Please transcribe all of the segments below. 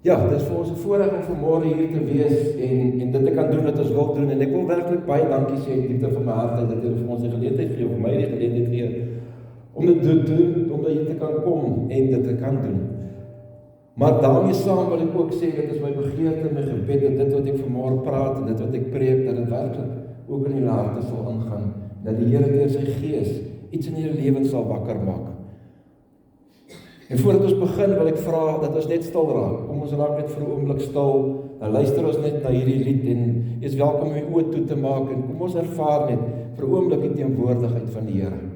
Ja, dit is vir ons 'n voorreg om vanmôre hier te wees en dit te kan doen wat ons wil doen. En ek wil werklik baie dankie sê Dieter van my hart dat jy vir ons die geleentheid gee, vir my die geleentheid gee om dit te doen, om hier te kan kom en dit te kan doen. Maar daarmee saam wil ek ook sê, dit is my begeerte en my gebed dat dit wat ek vanmôre praat en dit wat ek preek, dat dit werklik ook in die harte sal ingaan, dat die Here deur sy Gees iets in jou lewens sal wakker maak. En voordat ons begin wil ek vra dat ons net stil raak. Kom ons raak net vir 'n oomblik stil. Dan luister ons net na hierdie lied en jy is welkom om jou oë toe te maak en kom ons ervaar net vir 'n oomblik die teenwoordigheid van die Here.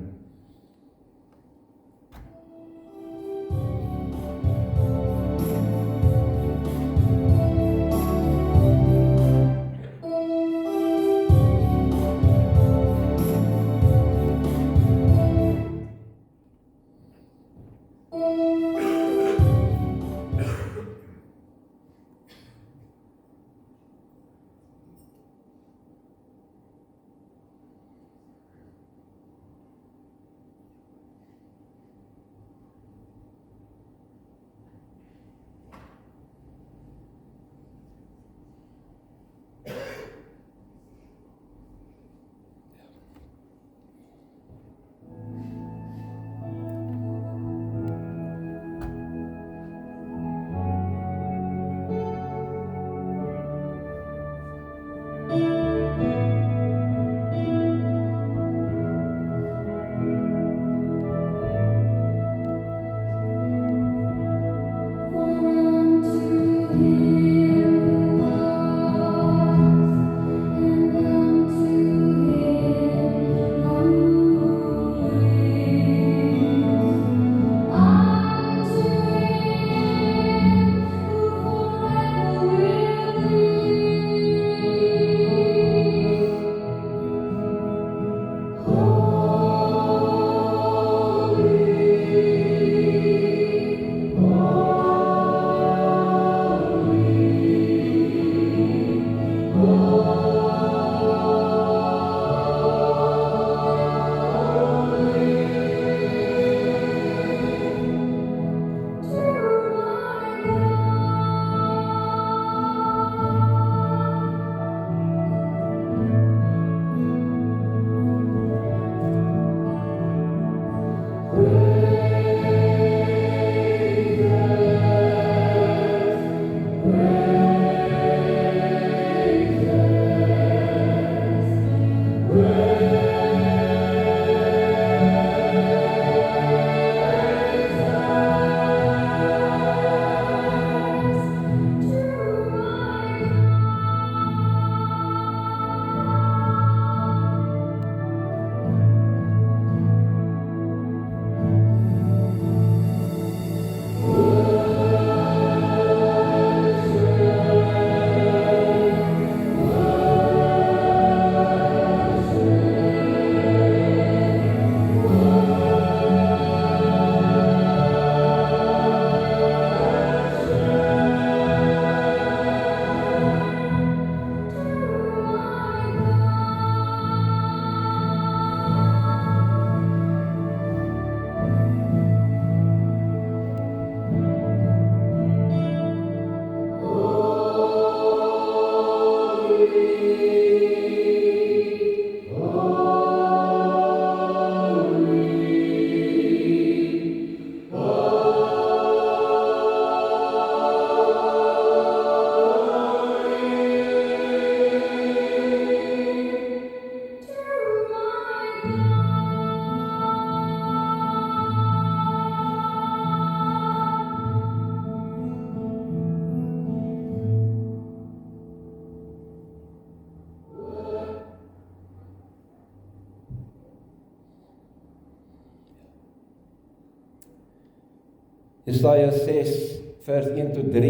Jesaja 6 vers 1 tot 3.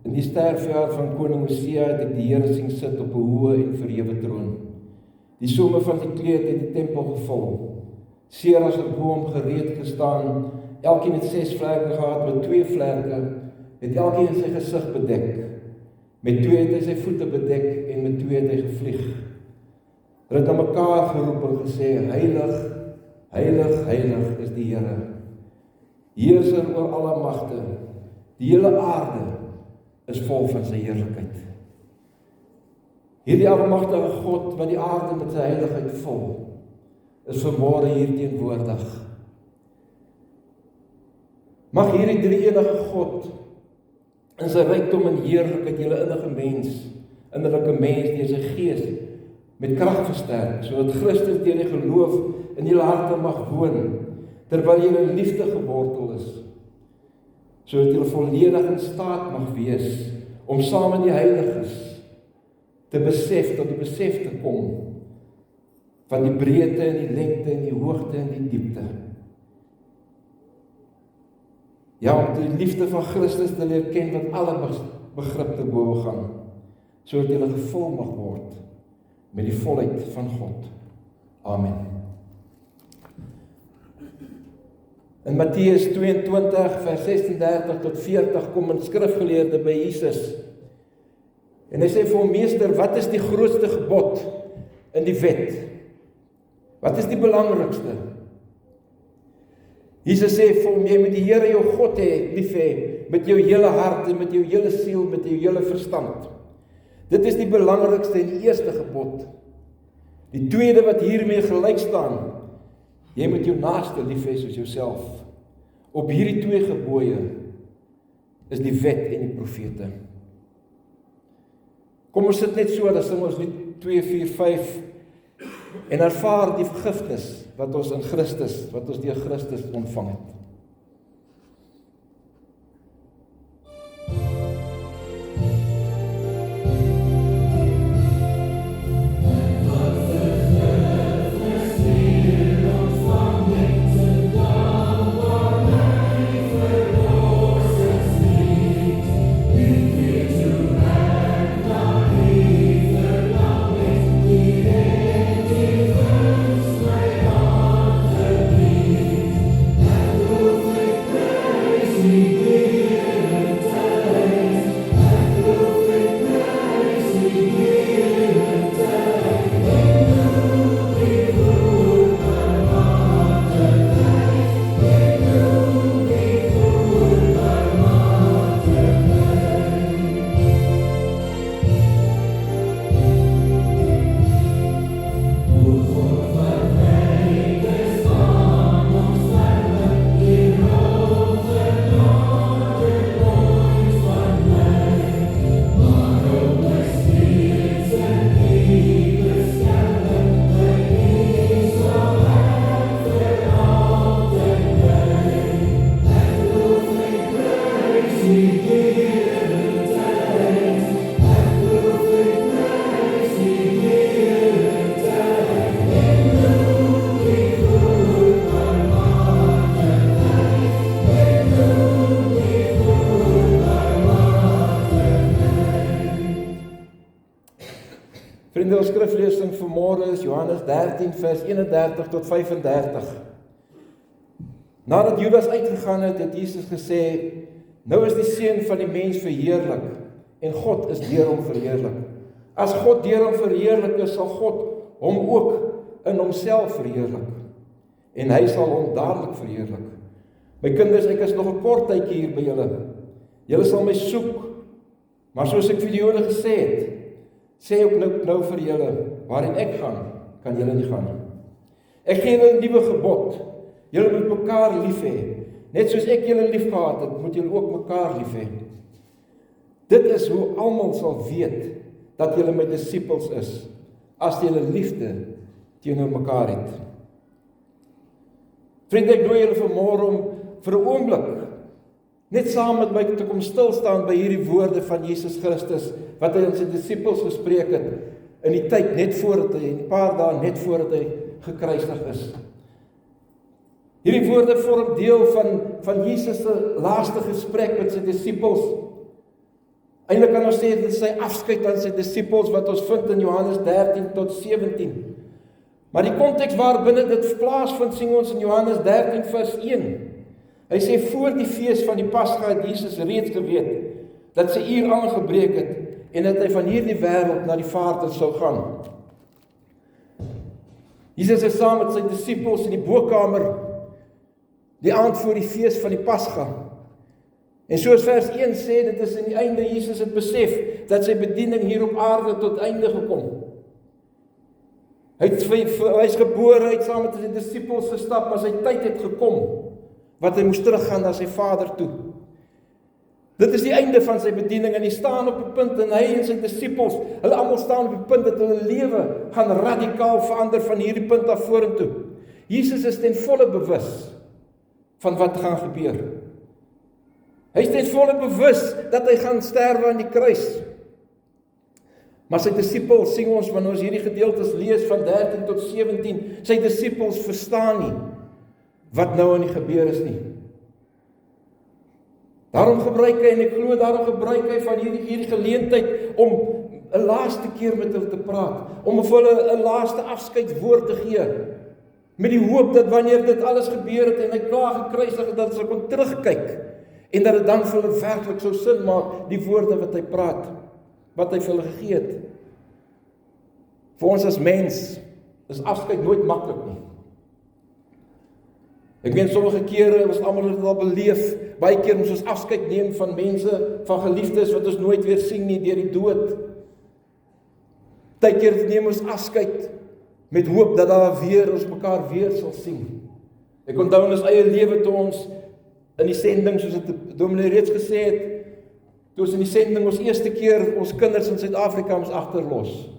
In die sterfjaar van koning Hosea het ek die Here sien sit op 'n hoë en verhewe troon. Die somme van die kleed het die tempel gevul. Seer as 'n boom gereed gestaan, elkeen het 6 vlerke gehad met 2 vlerke, het elkeen sy gesig bedek. Met 2 het hy sy voete bedek en met 2 het hy gevlieg. Hulle het na mekaar geroep en gesê, heilig, heilig, heilig is die Here, heerser oor alle magte. Die hele aarde is vol van sy heerlikheid. Hierdie almagtige God wat die aarde met sy heiligheid vul, is vanmôre hier teenwoordig. Mag hierdie drie-enige God in sy rykdom en heerlikheid julle innerlike mens deur sy gees met krag versterk, sodat Christus deur die geloof in julle harte mag woon, terwyl julle in liefde gewortel is, sodat julle volledig in staat mag wees om saam met die heiliges tot die besef te kom van die breedte en die lengte en die hoogte en die diepte. Ja, om die liefde van Christus te leer ken wat alle begrip te bowe gaan, sodat julle gevul mag word met die volheid van God. Amen. In Matteus 22 vers 36 tot 40 kom 'n skrifgeleerde by Jesus. En hy sê vir hom: Meester, wat is die grootste gebod in die wet? Wat is die belangrikste? Jesus sê vir hom: jy moet die Here jou God lief hê met jou hele hart en met jou hele siel, met jou hele verstand. Dit is die belangrikste en die eerste gebod. Die tweede wat hiermee gelyk staan: jy moet jou naaste lief hê soos jouself. Op hierdie twee gebooie is die wet en die profete. Kom ons sit net so, dan sing ons lied 245 en ervaar die vergifnis wat ons in Christus, wat ons deur Christus ontvang het. Vriende, ons skriflesing vanmôre is Johannes 13 vers 31 tot 35. Nadat Judas uitgegaan het, het Jesus gesê: nou is die seun van die mens verheerlik en God is deur hom verheerlik. As God deur hom verheerlik is, sal God hom ook in homself verheerlik en hy sal hom dadelik verheerlik. My kinders, ek is nog 'n kort tydjie hier by julle. Julle sal my soek, maar soos ek vir die Jode gesê het, sê ook nou vir julle, waarin ek gaan, kan julle nie gaan nie. Ek gee julle 'n nuwe gebod. Julle moet mekaar lief hê. Net soos ek julle lief gehad het, moet julle ook mekaar lief hê. Dit is hoe almal sal weet dat julle my disippels is, as julle liefde teenoor mekaar het. Vriende, ek nooi julle vanmôre om vir 'n oomblik net saam met my te kom stil staan by hierdie woorde van Jesus Christus, wat hy aan sy disippels gespreek het, in die tyd net voordat hy, 'n paar dae net voordat hy gekruisig is. Hierdie woorde vorm deel van Jesus se laaste gesprek met sy disippels. Eintlik kan ons sê dit is sy afskeid aan sy disippels wat ons vind in Johannes 13 tot 17. Maar die konteks waarbinne dit plaasvind, sien ons in Johannes 13 vers 1. Hy sê voor die fees van die Pasga het Jesus reeds geweet dat sy uur aangebreek het en dat hy van hierdie wêreld na die Vader sou gaan. Jesus is saam met sy disippels in die bokkamer die aand voor die fees van die Pasga. En soos vers 1 sê, dit is in die einde, Jesus het besef, dat sy bediening hier op aarde tot einde gekom. Hy is gebore, hy het saam met sy disippels gestap, maar sy tyd het gekom, wat hy moes teruggaan na sy Vader toe. Dit is die einde van sy bediening, en hy staan op 'n punt, en hy en sy disippels, hulle almal staan op 'n punt, dat hulle lewe gaan radikaal verander van hierdie punt af vorentoe. Jesus is ten volle bewus van wat gaan gebeur. Hy is ten volle bewus dat hy gaan sterwe aan die kruis. Maar sy disippels, sien ons, wanneer ons hierdie gedeeltes lees van 13 tot 17, sy disippels verstaan nie wat nou aan die gebeur is nie. Daarom gebruik hy, en ek glo daarom gebruik hy van hierdie geleentheid om 'n laaste keer met hulle te praat, om vir hulle 'n laaste afskeidswoord te gee, met die hoop dat wanneer dit alles gebeur het en hy klaar gekruisig het, dat hulle kon terugkyk, en dat dit dan vir hulle werklik sou sin maak, die woorde wat hy praat, wat hy vir hulle gegee het. Vir ons as mens is afskeid nooit maklik nie. Ek meen, sommige kere, ons almal het dit al beleef, baie keer moes ons afskeid neem van mense, van geliefdes wat ons nooit weer sien nie, deur die dood. Baie keer neem ons afskeid met hoop dat ons mekaar weer sal sien. Ek onthou in ons eie lewe toe ons in die sending, soos het dominee reeds gesê het, toe ons in die sending ons eerste keer ons kinders in Suid-Afrika ons agterlos.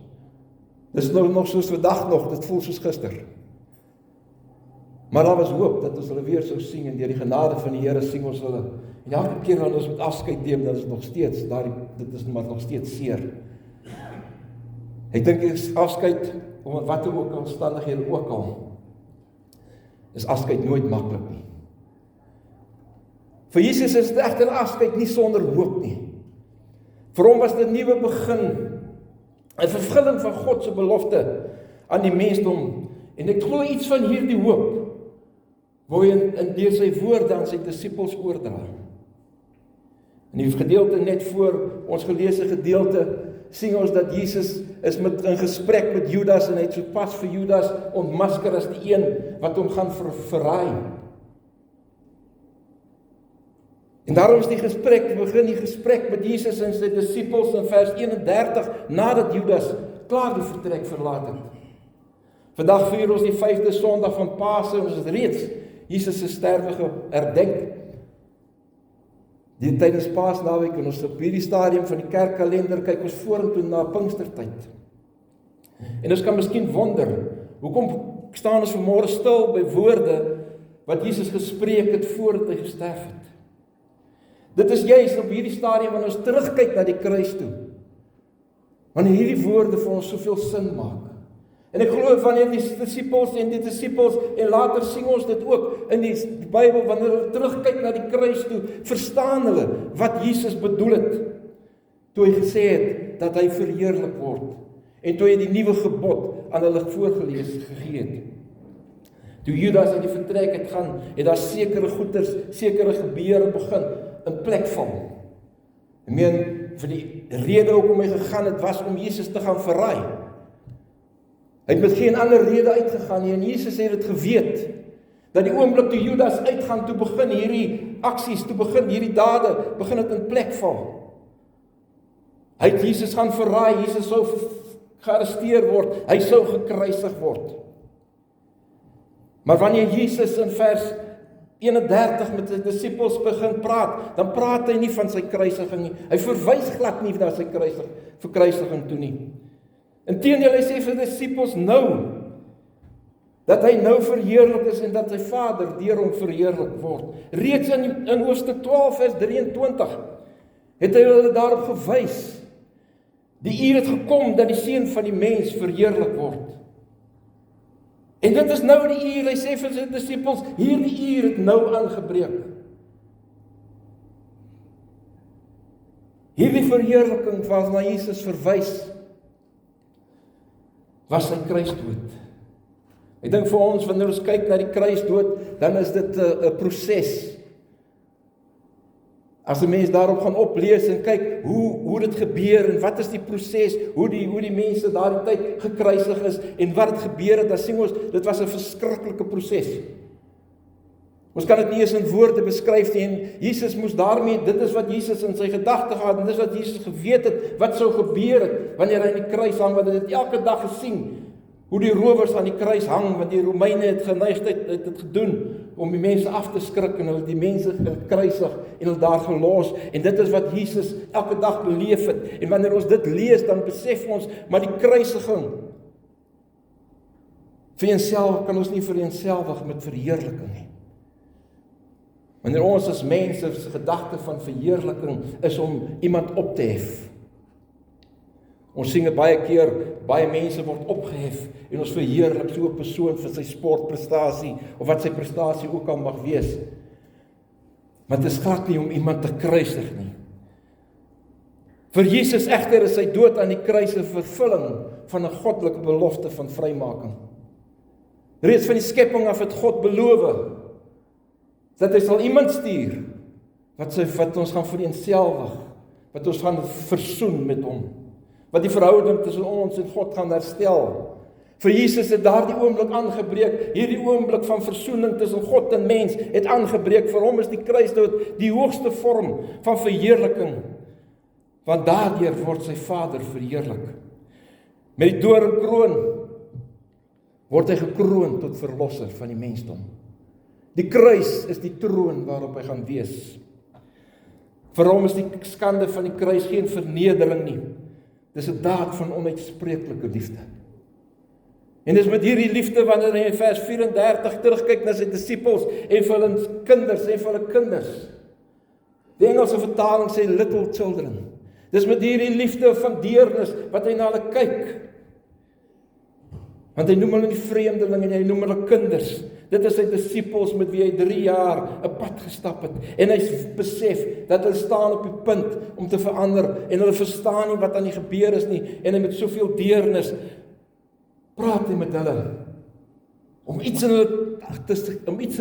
Dis nog soos vandag nog, dit voel soos gister. Maar daar was hoop dat ons hulle weer sou sien, en deur die genade van die Here sien ons hulle. En elke keer wanneer ons met afskeid neem, dan is nog steeds, dit is maar nog steeds seer. Ek dink is afskeid, om wat ook al omstandighede ook al, is afskeid nooit maklik nie. Vir Jesus is dit egter afskeid nie sonder hoop nie. Vir hom was dit 'n nuwe begin, 'n vervulling van God se belofte aan die mensdom. En ek glo iets van hierdie hoop wou hy in deur sy woorde aan sy disippels oordra. In die gedeelte net voor ons geleesde gedeelte sien ons dat Jesus is in gesprek met Judas, en hy het sopas vir Judas ontmasker as die een wat hom gaan verraai. En daarom is begin die gesprek met Jesus en sy disippels in vers 31, nadat Judas klaar die vertrek verlaat het. Vandag vier ons die 5de Sondag van Pasen, ons het reeds Jesus se sterwe herdenk. Die tydens Paasnaweek, en ons op hierdie stadium van die kerkkalender kyk ons vorentoe na Pinkstertyd. En ons kan miskien wonder, hoekom staan ons vanmôre stil by woorde wat Jesus gespreek het voordat hy gesterf het? Dit is juist op hierdie stadium wanneer ons terugkyk na die kruis toe, wanneer hierdie woorde vir ons soveel sin maak. En ek glo wanneer die disippels en later sien ons dit ook in die Bybel, wanneer hulle terugkyk na die kruis toe, verstaan hulle wat Jesus bedoel het, toe hy gesê het dat hy verheerlik word, en toe hy die nuwe gebod aan hulle gegee het. Toe Judas uit die vertrek het gaan, het daar sekere goeders, sekere gebeure begin in plek val. Ek meen, vir die rede hoekom hy gegaan het, was om Jesus te gaan verraai. Hy het met geen ander rede uitgegaan nie, en Jesus het dit geweet, dat die oomblik toe Judas uitgaan, toe begin hierdie aksies, toe begin hierdie dade, begin het in plek val. Hy het Jesus gaan verraai, Jesus sou gearresteer word, hy sou gekruisig word. Maar wanneer Jesus in vers 31 met sy disippels begin praat, dan praat hy nie van sy kruisiging nie. Hy verwys glad nie na sy verkruisiging toe nie. Inteendeel, hy sê vir die disippels nou, dat hy nou verheerlik is en dat sy Vader deur hom verheerlik word. Reeds in hoofstuk 12 vers 23 het hy hulle daarop gewys. Die uur het gekom dat die Seun van die mens verheerlik word. En dit is nou die uur, hy sê vir sy disippels, hierdie uur het nou aangebreek. Hierdie verheerliking waarna Jesus verwys, was sy kruisdood. Ek dink vir ons, wanneer ons kyk na die kruisdood, dan is dit 'n proses. As 'n mens daarop gaan oplees en kyk hoe dit gebeur en wat is die proses, hoe die mense daardie tyd gekruisig is en wat het gebeur het, dan sien ons, dit was 'n verskriklike proses. Ons kan dit nie eens in woorde beskryf nie, en Jesus moes daarmee, dit is wat Jesus in sy gedagte gehad, en dit is wat Jesus geweet het, wat sou gebeur het, wanneer hy aan die kruis hang, want hy het elke dag gesien, hoe die rowers aan die kruis hang, want die Romeine het geneigdheid het dit gedoen, om die mense af te skrik, en hulle die mense gekruisig, en hulle daar gelos, en dit is wat Jesus elke dag beleef het, en wanneer ons dit lees, dan besef ons, maar die kruisiging, kan ons nie vereenselwig met verheerliking nie. Wanneer ons as mense se gedagte van verheerliking is om iemand op te hef. Ons sien dit baie keer, baie mense word opgehef en ons verheerlik so 'n persoon vir sy sportprestasie of wat sy prestasie ook al mag wees. Maar dit is glad nie om iemand te kruisig nie. Vir Jesus egter is sy dood aan die kruis 'n vervulling van 'n goddelike belofte van vrymaking. Reeds van die skepping af het God beloof dat hy sal iemand stuur wat ons gaan vereenselwig, wat ons gaan versoen met hom, wat die verhouding tussen ons en God gaan herstel. Vir Jesus het daardie oomblik aangebreek, hierdie oomblik van versoening tussen God en mens het aangebreek. Vir hom is die kruisdood die hoogste vorm van verheerliking, want daardeur word sy Vader verheerlik. Met die doringkroon word hy gekroon tot verlosser van die mensdom. Die kruis is die troon waarop hy gaan wees. Vir hom is die skande van die kruis geen vernedering nie. Dis 'n daad van onuitspreeklike liefde. En dis met hierdie liefde wanneer hy in vers 34 terugkyk na sy disippels en vir hulle kinders. Die Engelse vertaling sê little children. Dis met hierdie liefde van deernis wat hy na hulle kyk. Want hy noem hulle nie vreemdelinge en hy noem hulle kinders. Dit is sy disippels met wie hy 3 jaar 'n pad gestap het. En hy besef dat hulle staan op die punt om te verander en hulle verstaan nie wat aan die gebeur is nie. En hy met soveel deernis praat hy met hulle om iets in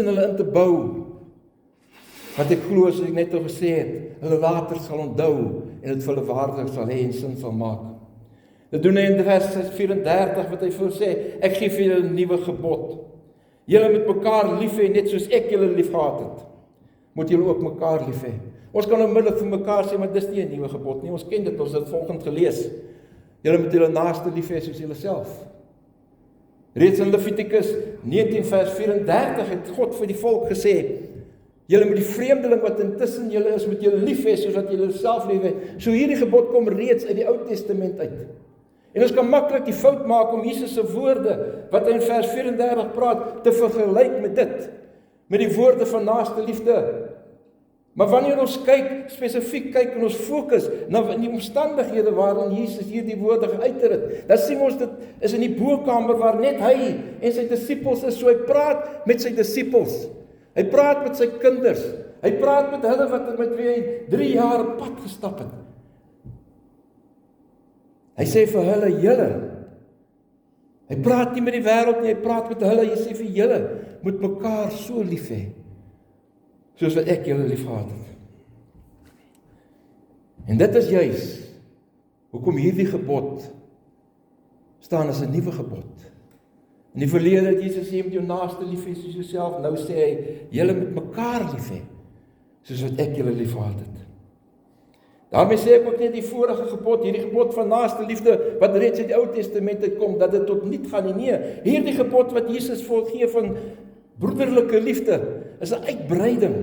hulle in te bou. Wat ek glo, soos ek net al gesê het, hulle later sal onthou en dit vir hulle waardig sal hê en sin sal maak. Dit doen hy in vers 34 wat hy voor sê, ek gee vir julle 'n nuwe gebod. Julle moet mekaar lief hê, net soos ek julle lief gehad het. Moet julle ook mekaar lief hê. Ons kan onmiddellik vir mekaar sê, maar dis nie 'n nuwe gebod nie. Ons ken dit, ons het dit vanoggend gelees. Julle moet julle naaste lief hê soos julleself. Reeds in Levitikus 19 vers 34 het God vir die volk gesê, julle moet die vreemdeling wat intussen julle is, moet julle lief hê soos wat julle self lief hê. So hierdie gebod kom reeds uit die Ou Testament uit. En ons kan maklik die fout maak om Jesus se woorde, wat hy in vers 34 praat, te vergelyk met dit, met die woorde van naaste liefde. Maar wanneer ons spesifiek kyk en ons fokus na die omstandighede waarin Jesus hierdie woorde geuiter het, dan sien ons dit is in die bokkamer waar net hy en sy disippels is, so hy praat met sy disippels. Hy praat met sy kinders. Hy praat met hulle met wie hy 3 jaar pad gestap het. Hy sê vir hulle, julle. Hy praat nie met die wêreld nie, hy praat met hulle. Hy sê vir julle, moet mekaar so lief hê, soos wat ek julle lief gehad het. En dit is juis hoekom hierdie gebod staan as 'n nuwe gebod. In die verlede het Jesus sê, jy moet jou naaste lief hê soos jouself. Nou sê hy, julle moet mekaar lief hê, soos wat ek julle lief gehad het. Daarmee sê ek ook net die vorige gebod, hierdie gebod van naaste liefde, wat reeds uit die Ou Testament uitkom, dat dit tot niet gaan nie. Nee, hierdie gebod wat Jesus voorgee van broederlike liefde, is 'n uitbreiding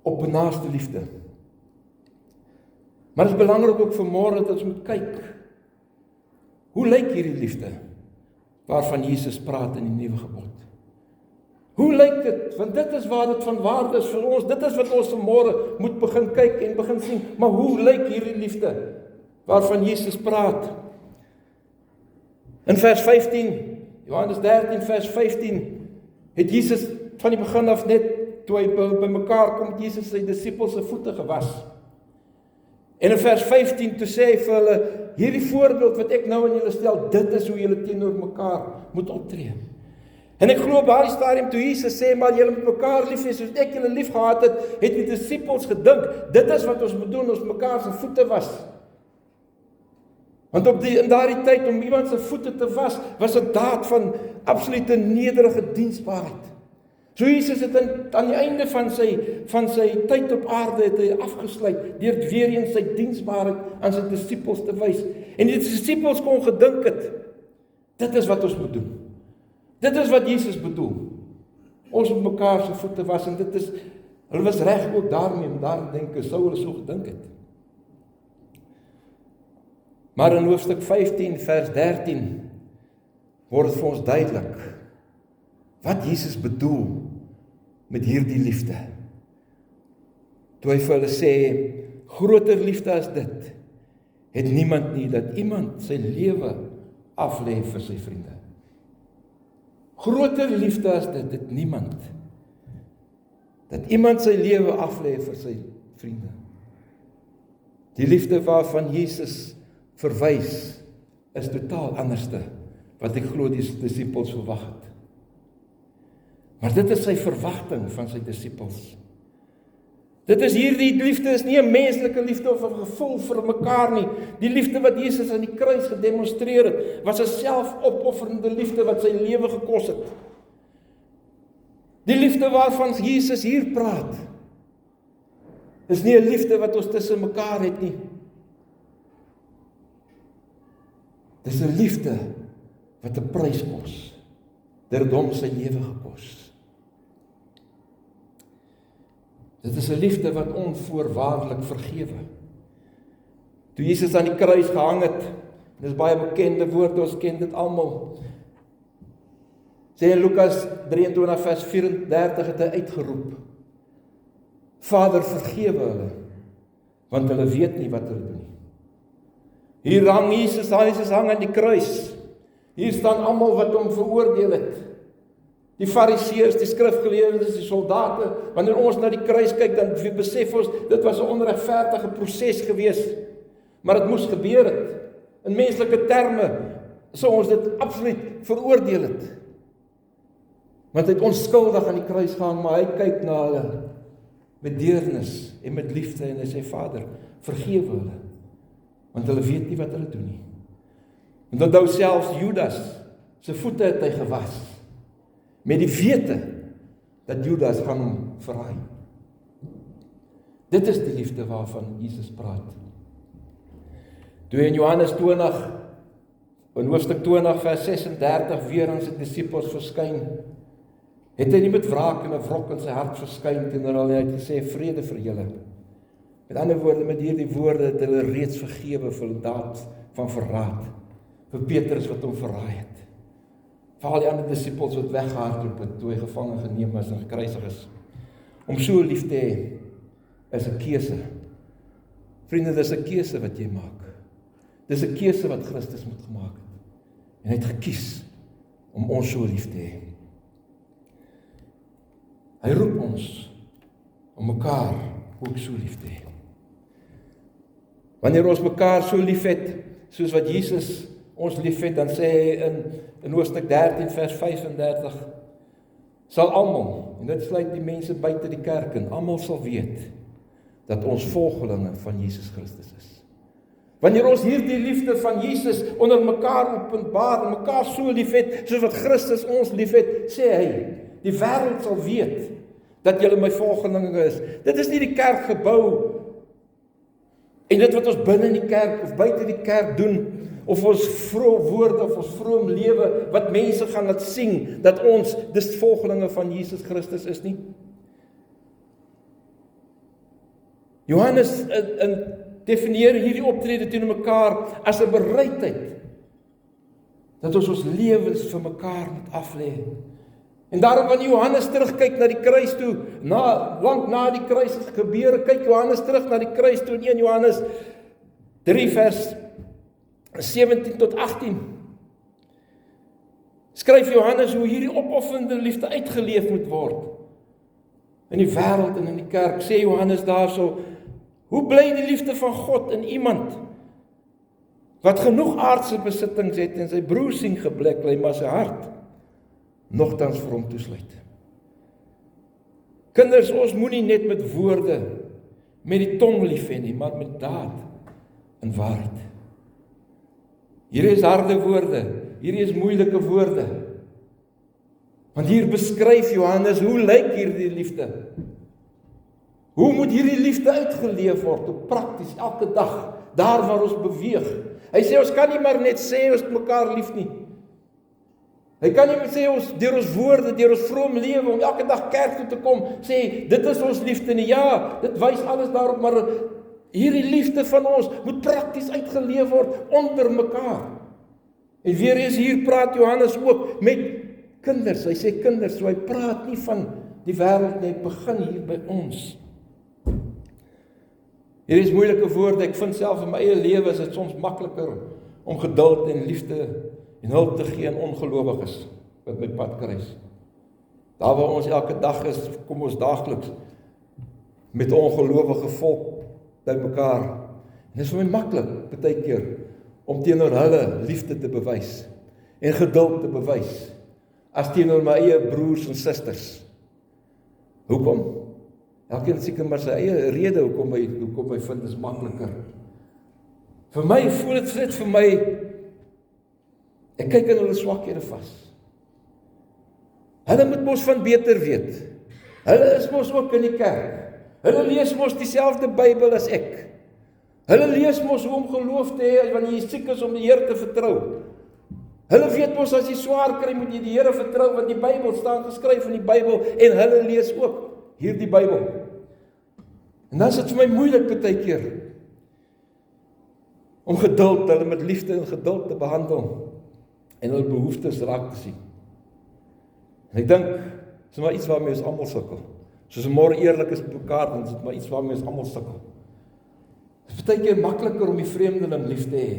op naaste liefde. Maar dit is belangrik ook vanmôre dat ons moet kyk, hoe lyk hierdie liefde waarvan Jesus praat in die nuwe gebod? Hoe lyk dit? Want dit is waar dit van waarde is vir ons. Dit is wat ons vanmôre moet begin kyk en begin sien. Maar hoe lyk hierdie liefde waarvan Jesus praat? In vers 15, Johannes 13 vers 15, het Jesus van die begin af net, toe hy by mekaar kom, Jesus sy disippels se voete gewas. En in vers 15 toe sê hy vir hulle, hierdie voorbeeld wat ek nou aan julle stel, dit is hoe julle teenoor mekaar moet optree. En ek glo op daardie stadium toe Jesus sê, maar julle moet mekaar lief hê soos ek julle lief gehad het, het die disippels gedink, dit is wat ons moet doen, ons mekaar se voete was. Want in daardie tyd om iemand se voete te was 'n daad van absolute nederige diensbaarheid. So Jesus het aan die einde van sy tyd op aarde het hy afgesluit, deur weer eens sy diensbaarheid aan sy disippels te wys. En die disippels kon gedink het, dit is wat ons moet doen. Dit is wat Jesus bedoel. Ons moet mekaar se voete was, en dit is, hulle was reg ook daarmee, om daar te dink, sou hulle so gedink het. Maar in hoofstuk 15 vers 13 word het vir ons duidelik wat Jesus bedoel met hierdie liefde. Toe hy vir hulle sê, groter liefde as dit het niemand nie, dat iemand sy lewe aflê vir sy vriende. Groter liefde as dit het niemand, dat iemand sy lewe aflê vir sy vriende. Die liefde waarvan Jesus verwys is totaal anderste wat ek glo die disippels verwag het. Maar dit is sy verwagting van sy disippels. Dit is hierdie liefde is nie 'n menslike liefde of 'n gevoel vir mekaar nie. Die liefde wat Jesus aan die kruis gedemonstreer het, was 'n selfopofferende liefde wat sy lewe gekos het. Die liefde waarvan Jesus hier praat, is nie 'n liefde wat ons tussen mekaar het nie. Dis 'n liefde wat 'n prys kos. Dit het hom sy lewe gekos. Dit is 'n liefde wat onvoorwaardelik vergewe. Toe Jesus aan die kruis gehang het, dis baie bekende woorde, ons ken dit almal. Sê in Lukas 23 vers 34 het hy uitgeroep, Vader, vergewe hulle, want hulle weet nie wat hulle doen nie. Hier hang Jesus hang aan die kruis. Hier staan almal wat hom veroordeel het. Die fariseërs, die skrifgeleerdes, die soldate. Wanneer ons na die kruis kyk, dan besef ons, dit was 'n onregverdige proses gewees. Maar dit moes gebeur het. In menslike terme sou ons dit absoluut veroordeel het. Want hy het onskuldig aan die kruis gehang, maar hy kyk na hulle met deernis en met liefde en hy sê, Vader, vergewe hulle, want hulle weet nie wat hulle doen nie. En onthou selfs Judas, sy voete het hy gewas, met die wete dat Judas gaan hom verraai. Dit is die liefde waarvan Jesus praat. Toe in Johannes 20, in hoofstuk 20 vers 36 weer aan sy disippels verskyn, het hy nie met wraak en 'n wrok in sy hart verskyn teenoor hulle, hy het gesê, vrede vir julle. Met ander woorde, met hierdie woorde het hulle reeds vergewe vir die daad van verraad, vir Petrus wat hom verraai het. Vir al die ander disippels wat weggehardloop het, toe hy gevange geneem is en gekruisig is. Om so lief te hê, is 'n keuse. Vriende, dis 'n keuse wat jy maak. Dis 'n keuse wat Christus moet gemaak het. En hy het gekies om ons so lief te hê. Hy roep ons om mekaar ook so lief te hê. Wanneer ons mekaar so lief het, soos wat Jesus ons lief het, dan sê hy in hoofstuk 13 vers 35, sal almal, en dit sluit die mense buite die kerk in, almal sal weet dat ons volgelinge van Jesus Christus is. Wanneer ons hierdie liefde van Jesus onder mekaar openbaar en mekaar so lief het, soos wat Christus ons lief het, sê hy, die wêreld sal weet dat julle my volgelinge is. Dit is nie die kerkgebou en dit wat ons binne in die kerk of buite die kerk doen, of ons vroom woorde of ons vroom lewe wat mense gaan laat sien dat ons dis volgelinge van Jesus Christus is nie. Johannes definieer hierdie optrede teenoor mekaar as 'n bereidheid dat ons lewens vir mekaar moet aflê. En daarom wanneer Johannes terugkyk na die kruis toe, lank na die kruis het gebeur, kyk Johannes terug na die kruis toe in 1 Johannes 3 vers 17 tot 18. Skryf Johannes hoe hierdie opofferende liefde uitgeleef moet word. In die wêreld en in die kerk, sê Johannes daarso, hoe bly die liefde van God in iemand wat genoeg aardse besittings het en sy broer sien geblek lê, maar sy hart nogtans vir hom toesluit. Kinders, ons moenie net met woorde, met die tong lief hê nie, maar met daad en waarheid. Hier is harde woorde, hier is moeilike woorde. Want hier beskryf Johannes, hoe lyk hierdie liefde? Hoe moet hierdie liefde uitgeleef word, op prakties, elke dag, daar waar ons beweeg. Hy sê, ons kan nie maar net sê, ons mekaar lief nie. Hy kan nie sê, ons deur ons woorde, deur ons vroom lewe, om elke dag kerk toe te kom, sê, dit is ons liefde nie. Ja, dit wys alles daarop, maar hierdie liefde van ons moet prakties uitgeleef word onder mekaar. En weer eens hier praat Johannes ook met kinders. Hy sê kinders, so hy praat nie van die wêreld nie, hy begin hier by ons. Hier is moeilike woorde, ek vind self in my eie lewe is dit soms makliker om geduld en liefde en hulp te gee aan ongelowiges wat my pad kruis. Daar waar ons elke dag is, kom ons daagliks met ongelowige volk by mekaar. En dit is vir my maklik, baie keer, om teenoor hulle liefde te bewys en geduld te bewys, as teenoor my eie broers en susters. Hoekom? Elkeen seker maar sy eie rede hoekom my vind is makliker. Vir my voel dit vir my, ek kyk in hulle swakhede vas. Hulle moet mos van beter weet. Hulle is mos ook in die kerk. Hulle lees mos dieselfde Bybel as ek. Hulle lees mos hoe om geloof te hê wanneer jy siek is om die Here te vertrou. Hulle weet mos as jy swaar kry moet jy die Here vertrou want die Bybel staan geskryf in die Bybel en hulle lees ook hierdie Bybel. En dan is dit vir my moeilik baie keer om geduld, hulle met liefde en geduld te behandel en hulle behoeftes raak te sien. En ek dink, dit is maar iets waarmee ons almal sukkel. Soos ons môre eerlik is met mekaar, dan is dit maar iets waarmee ons almal sukkel. Dit is baie keer makliker om die vreemdeling lief te hê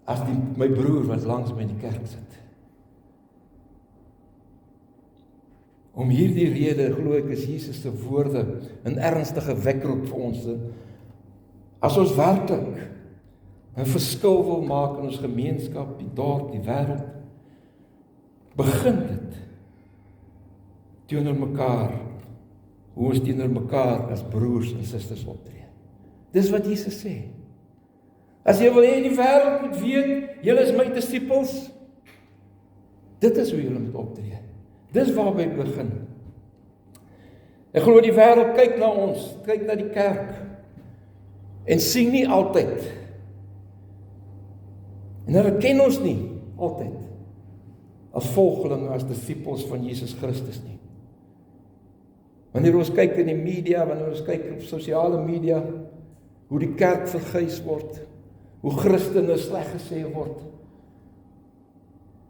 as my broer wat langs my in die kerk sit. Om hierdie rede, glo ek, is Jesus se woorde 'n ernstige wekroep vir ons. As ons werklik 'n verskil wil maak in ons gemeenskap, die dorp, die wêreld, begin dit teenoor mekaar, hoe ons teenoor mekaar as broers en susters optree. Dis wat Jesus sê. As jy wil hê die wêreld moet weet, julle is my disippels, dit is hoe julle moet optree. Dis waarby ek begin. Ek glo die wêreld kyk na ons, kyk na die kerk, en sien nie altyd, en hulle ken ons nie altyd, as volgelinge, as disippels van Jesus Christus nie. Wanneer ons kyk in die media, wanneer ons kyk op sosiale media, hoe die kerk verguis word, hoe Christene sleg gesê word,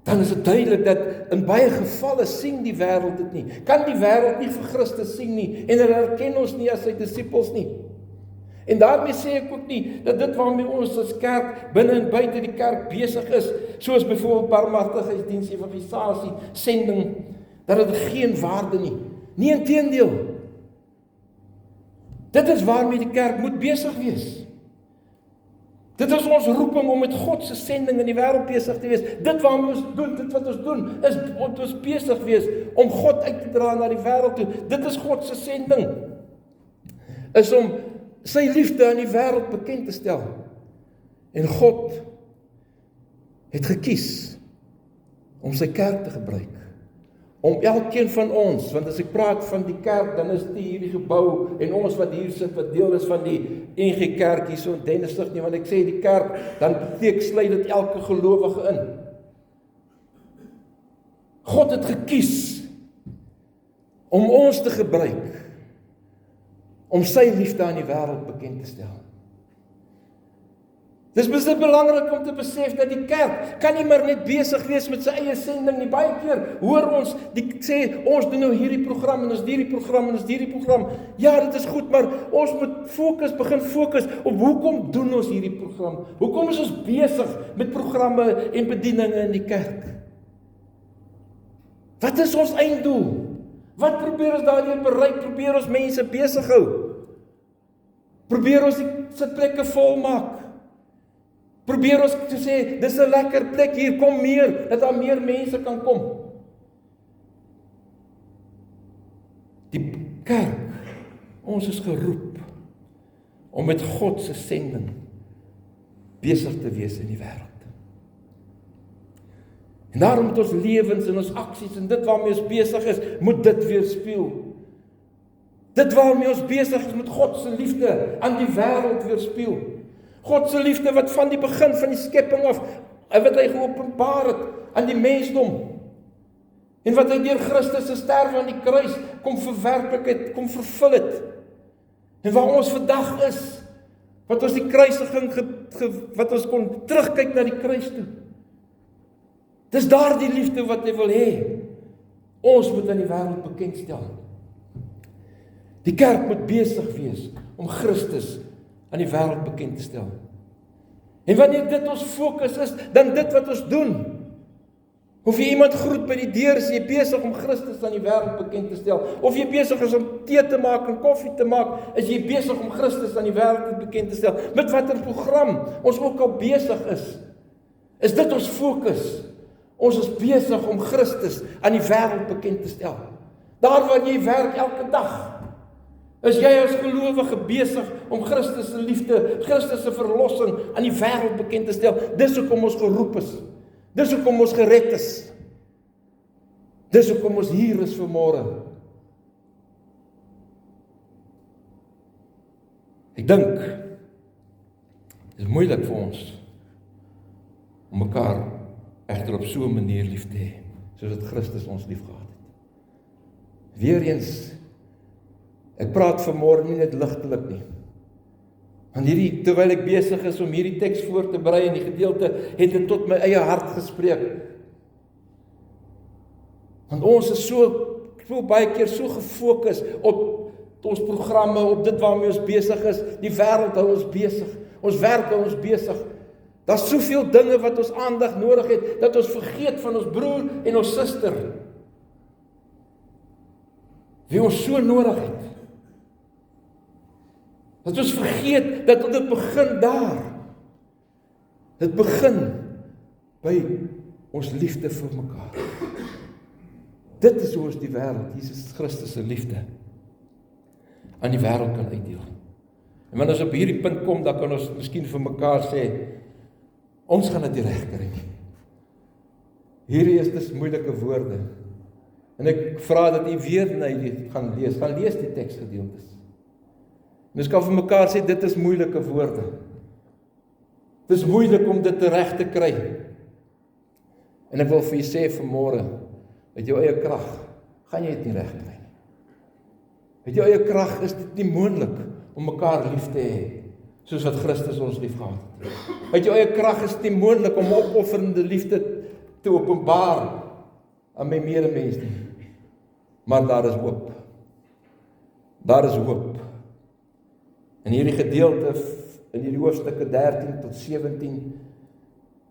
dan is dit duidelik dat in baie gevalle sien die wêreld dit nie. Kan die wêreld nie vir Christus sien nie, en hulle herken ons nie as sy disippels nie. En daarmee sê ek ook nie, dat dit waarmee ons as kerk, binne en buite die kerk besig is, soos byvoorbeeld barmhartigheidsdiens, evangelisasie, sending, dat dit geen waarde nie. Nie inteendeel. Dit is waarmee die kerk moet besig wees. Dit is ons roeping om met God se sending in die wêreld besig te wees. Dit wat ons doen, dit wat ons doen, is om ons besig wees om God uit te dra na die wêreld toe. Dit is God se sending. Is om sy liefde aan die wêreld bekend te stel. En God het gekies om sy kerk te gebruik. Om elkeen van ons, want as ek praat van die kerk, dan is dit hierdie gebou, en ons wat hier sit, wat deel is van die NG Kerk hier so in Dennisburg nie, want ek sê die kerk, dan sluit dit elke gelowige in. God het gekies om ons te gebruik, om sy liefde aan die wêreld bekend te stel. Dis baie belangrik om te besef dat die kerk kan nie maar net besig wees met sy eie sending nie. Baie keer hoor ons, die sê, ons doen nou hierdie program, en ons hierdie program, en ons hierdie program. Ja, dit is goed, maar ons moet begin fokus op hoekom doen ons hierdie program? Hoekom is ons besig met programme en bedieninge in die kerk? Wat is ons einddoel? Wat probeer ons daardeur bereik? Probeer ons mense besig hou? Probeer ons die sitplekke vol maak? Probeer ons te sê, dis 'n lekker plek, hier kom meer, dat daar meer mense kan kom. Die kerk, ons is geroep om met God se sending besig te wees in die wêreld. En daarom moet ons lewens en ons aksies en dit waarmee ons besig is, moet dit weerspieël. Dit waarmee ons besig is met God se liefde aan die wêreld weerspieël. God se liefde wat van die begin van die skepping af, wat hy geopenbaar het aan die mensdom. En wat hy deur Christus se sterwe aan die kruis kom verwerklik het, kom vervul het. En waar ons vandag is, wat ons die kruisiging, wat ons kon terugkyk na die kruis toe. Dis daardie liefde wat hy wil hê. Ons moet aan die wêreld bekendstel. Die kerk moet besig wees om Christus aan die wêreld bekend te stel. En wanneer dit ons fokus is, dan dit wat ons doen. Of jy iemand groet by die deur, is jy besig om Christus aan die wêreld bekend te stel. Of jy besig is om tee te maak en koffie te maak, is jy besig om Christus aan die wêreld bekend te stel. Met watter program ons ook al besig is dit ons fokus. Ons is besig om Christus aan die wêreld bekend te stel. Daar waar jy werk elke dag, is jy as gelowige besig om Christus se liefde, Christus se verlossing aan die wêreld bekend te stel. Dis hoekom ons geroep is. Dis hoekom ons gered is. Dis hoekom ons hier is vanmôre. Ek dink, dit is moeilik vir ons om mekaar egter op so 'n manier lief te hê, soos dat Christus ons lief gehad het. Weereens, ek praat vanmôre nie net ligtelik nie. Want terwyl ek besig is om hierdie teks voor te berei en die gedeelte, het dit tot my eie hart gespreek. Want ons is so baie keer so gefokus op ons programme, op dit waarmee ons besig is. Die wêreld hou ons besig. Ons werk hou ons besig. Daar's soveel dinge wat ons aandag nodig het, dat ons vergeet van ons broer en ons suster, wie ons so nodig het. Dat ons vergeet dat dit begin daar. Dit begin by ons liefde vir mekaar. Dit is hoe ons die wêreld, Jesus Christus se liefde, aan die wêreld kan uitdeel. En wanneer ons op hierdie punt kom, dan kan ons miskien vir mekaar sê, ons gaan dit nie reg kry nie. Hierdie is dis moeilike woorde. En ek vra dat u weer na hierdie gaan lees die teksgedeeltes. En ons kan vir mekaar sê, dit is moeilike woorde. Dit is moeilik om dit reg te kry. En ek wil vir u sê vanmôre, met jou eie krag, gaan jy dit nie reg kry nie. Met jou eie krag is dit nie moontlik om mekaar lief te hê, soos wat Christus ons lief gehad het. Met jou eie krag is dit nie moontlik om opofferende liefde te openbaar aan my medemens nie. Maar daar is hoop. Daar is hoop. In hierdie gedeelte, in hierdie hoofstukke 13 tot 17,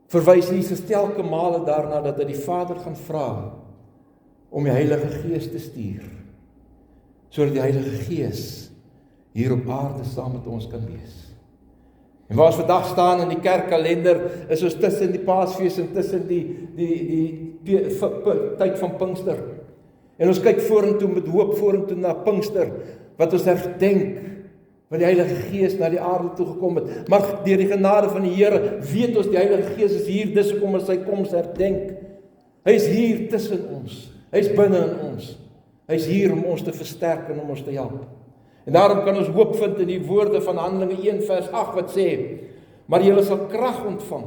verwys Jesus telke male daarna dat hy die Vader gaan vra om die Heilige Gees te stuur, sodat die Heilige Gees hier op aarde saam met ons kan wees. En waar ons vandag staan in die kerkkalender, is ons tussen die Paasfees en tussen die tyd van Pinkster. En ons kyk vorentoe met hoop vorentoe na Pinkster, wat ons herdenk, wat die Heilige Gees na die aarde toe gekom het. Maar deur die genade van die Here weet ons die Heilige Gees is hier, dis hoekom ons sy koms herdenk. Hy is hier tussen ons. Hy is binne in ons. Hy is hier om ons te versterk en om ons te help. En daarom kan ons hoop vind in die woorde van Handelinge 1 vers 8 wat sê, maar julle sal krag ontvang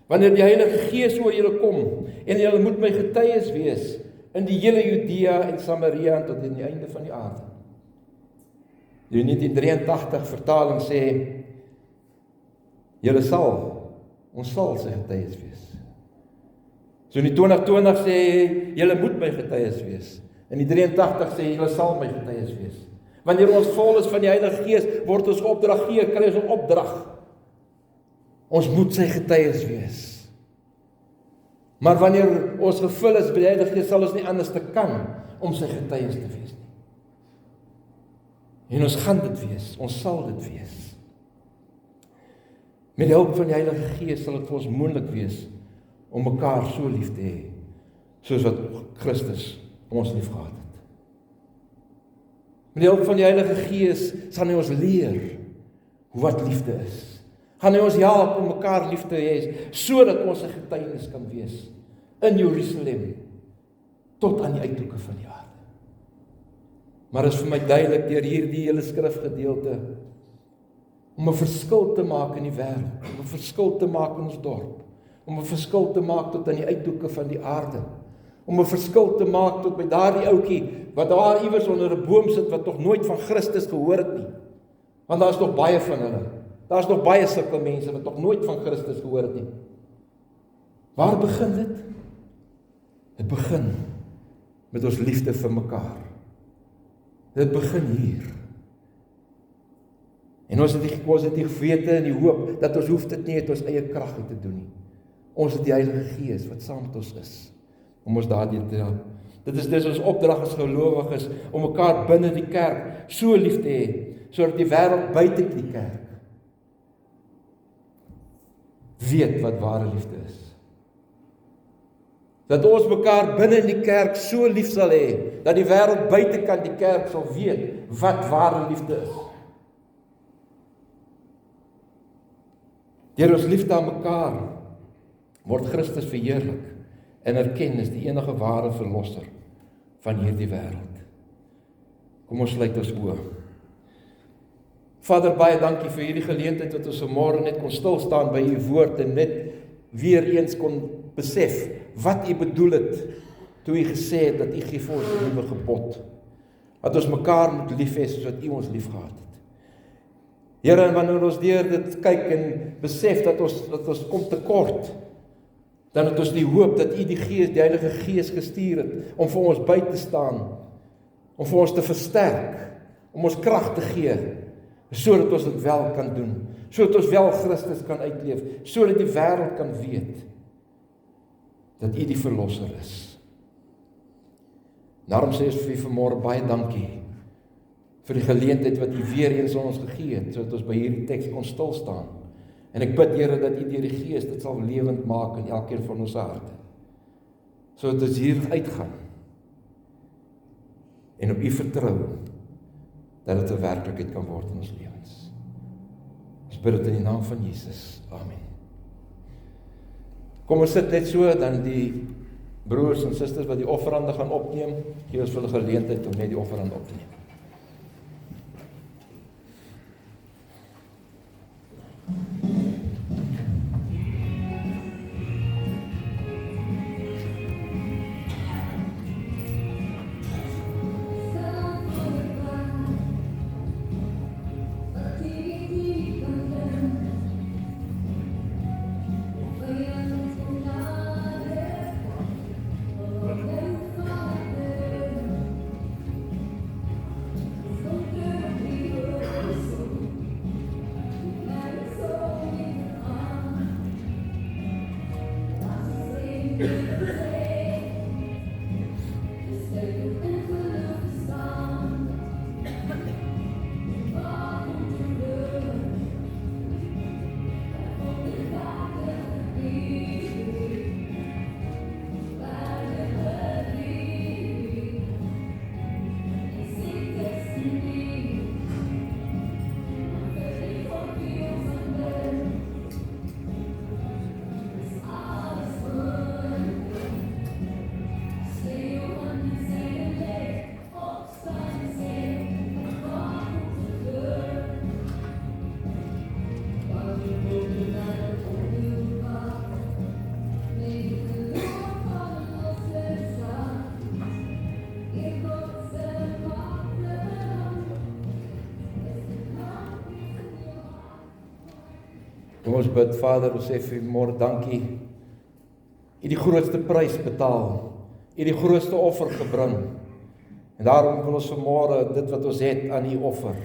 wanneer die Heilige Gees oor julle kom en julle moet my getuies wees in die hele Judea en Samaria en tot in die einde van die aarde. Die 1983 vertaling sê, ons sal sy getuies wees. So in die 2020 sê, julle moet my getuies wees. In die 83 sê, julle sal my getuies wees. Wanneer ons vol is van die Heilige Gees, word ons opdrag gee, kry ons 'n opdrag. Ons moet sy getuies wees. Maar wanneer ons gevul is by die Heilige Gees, sal ons nie anders te kan om sy getuies te wees nie. En ons gaan dit wees, ons sal dit wees. Met die hulp van die Heilige Gees sal dit vir ons moontlik wees om mekaar so lief te hê, soos wat Christus ons lief gehad het. Met die hulp van die Heilige Gees sal hy ons leer wat liefde is. Gaan hy ons help om mekaar lief te hê, sodat ons 'n getuienis kan wees in Jerusalem, tot aan die uithoeke van die aarde. Maar is vir my duidelik deur hierdie hele skrifgedeelte, om 'n verskil te maak in die wêreld, om 'n verskil te maak in ons dorp, om 'n verskil te maak tot aan die uithoeke van die aarde, om 'n verskil te maak tot by daardie ouetjie, wat daar iewers onder 'n boom sit, wat nog nooit van Christus gehoor het nie. Want daar is nog baie van hulle. Daar is nog baie sulke mense, wat nog nooit van Christus gehoor het nie. Waar begin dit? Dit begin met ons liefde vir mekaar. Dit begin hier. En ons het die gewete en die hoop, dat ons hoef dit nie uit ons eie krag uit te doen nie. Ons het die Heilige Gees, wat saam met ons is, om ons daardeur te help. Dit is dus ons opdrag as gelowiges, om mekaar binne die kerk so lief te hê, sodat die wêreld buite die kerk weet wat ware liefde is. Dat ons mekaar binne in die kerk so lief sal hê, dat die wêreld buitekant die kerk sal weet wat ware liefde is. Deur ons liefde aan mekaar word Christus verheerlik en erken as die enige ware verlosser van hierdie wêreld. Kom ons sluit ons oë. Vader, baie dankie vir hierdie geleentheid wat ons vanmôre net kon stil staan by u woord en net weer eens kon besef wat u bedoel het toe u gesê het dat u gee vir ons 'n nuwe gebod. Dat ons mekaar moet lief hê soos wat u ons lief gehad het. Here, en wanneer ons deur dit kyk en besef dat ons kom tekort, dan het ons die hoop dat u die Gees, die Heilige Gees gestuur het om vir ons by te staan, om vir ons te versterk, om ons krag te gee, sodat ons dit wel kan doen, sodat ons wel Christus kan uitleef, sodat die wêreld kan weet dat u die verlosser is. Daarom sê ons vir u vanmôre baie dankie vir die geleentheid wat u weer eens aan ons gegee het, sodat ons by hierdie teks kon stil staan. En ek bid, Here, dat u deur die Gees dit sal lewend maak in elkeen van ons harte, sodat ons hier uitgaan en op u vertrou, dat dit 'n werklikheid kan word in ons lewens. Ons bid dit in die naam van Jesus. Amen. Kom ons sit net so, dan die broers en susters wat die offerande gaan opneem, gee ons vir hulle geleentheid om net die offerande op te neem. Kom ons bid, Vader, ons sê vir môre dankie. U die grootste prys betaal. U die grootste offer gebring. En daarom wil ons vanmôre dit wat ons het aan u offer.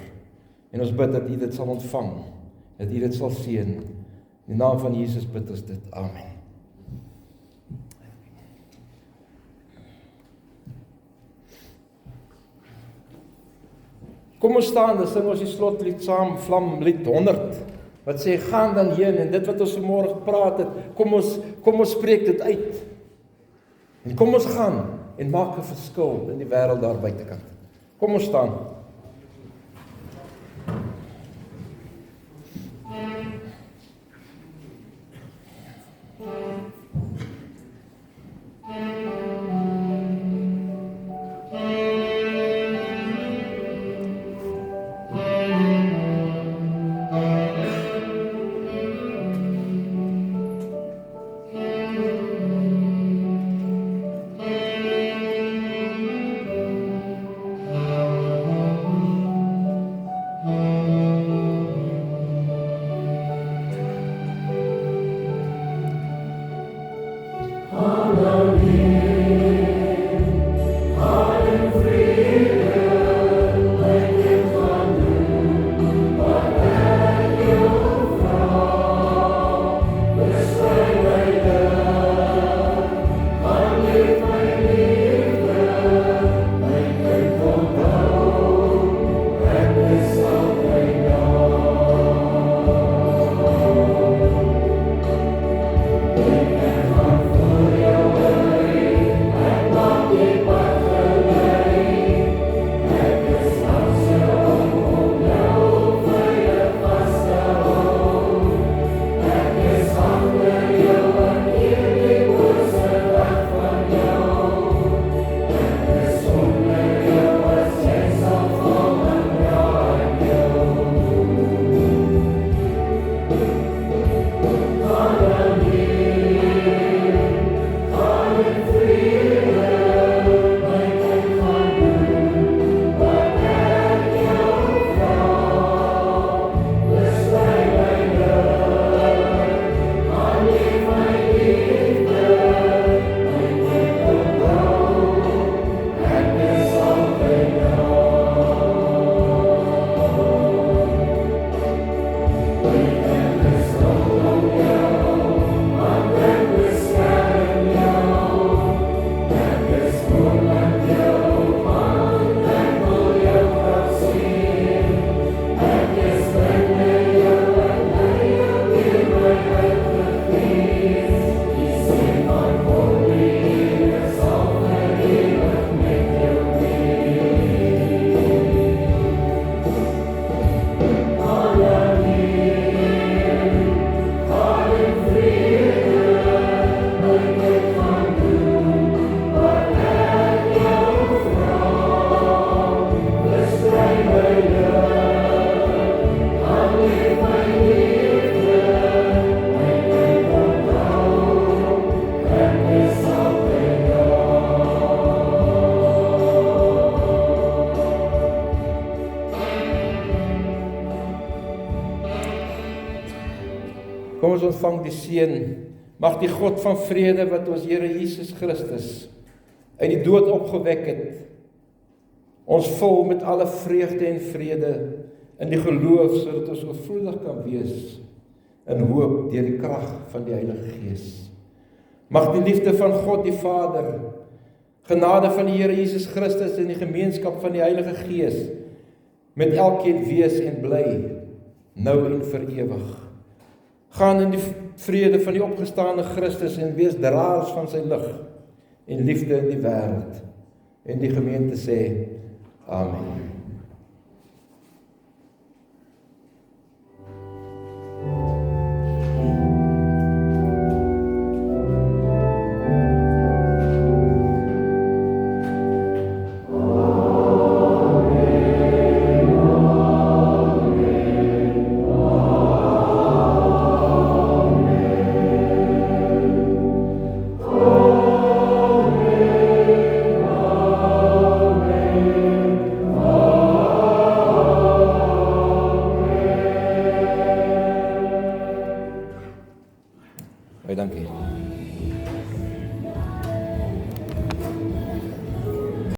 En ons bid dat u dit sal ontvang. Dat u dit sal seën. In die naam van Jesus bid ons dit. Amen. Kom ons staan, dan sing ons die slotlied saam, Vlamlied 100. Wat sê, gaan dan heen, en dit wat ons vanmôre gepraat het, kom ons spreek dit uit. En kom ons gaan, en maak 'n verskil in die wêreld daar buitekant. Kom ons staan. Kom ons ontvang die seën. Mag die God van vrede wat ons Here Jesus Christus uit die dood opgewek het, ons vul met alle vreugde en vrede in die geloof, sodat ons oorvloedig kan wees in hoop deur die krag van die Heilige Gees. Mag die liefde van God die Vader, genade van die Here Jesus Christus en die gemeenskap van die Heilige Gees met elkeen wees en bly, nou en vir ewig. Gaan in die vrede van die opgestaane Christus en wees draers van sy lig en liefde in die wêreld. En die gemeente sê, Amen. Baie dankie.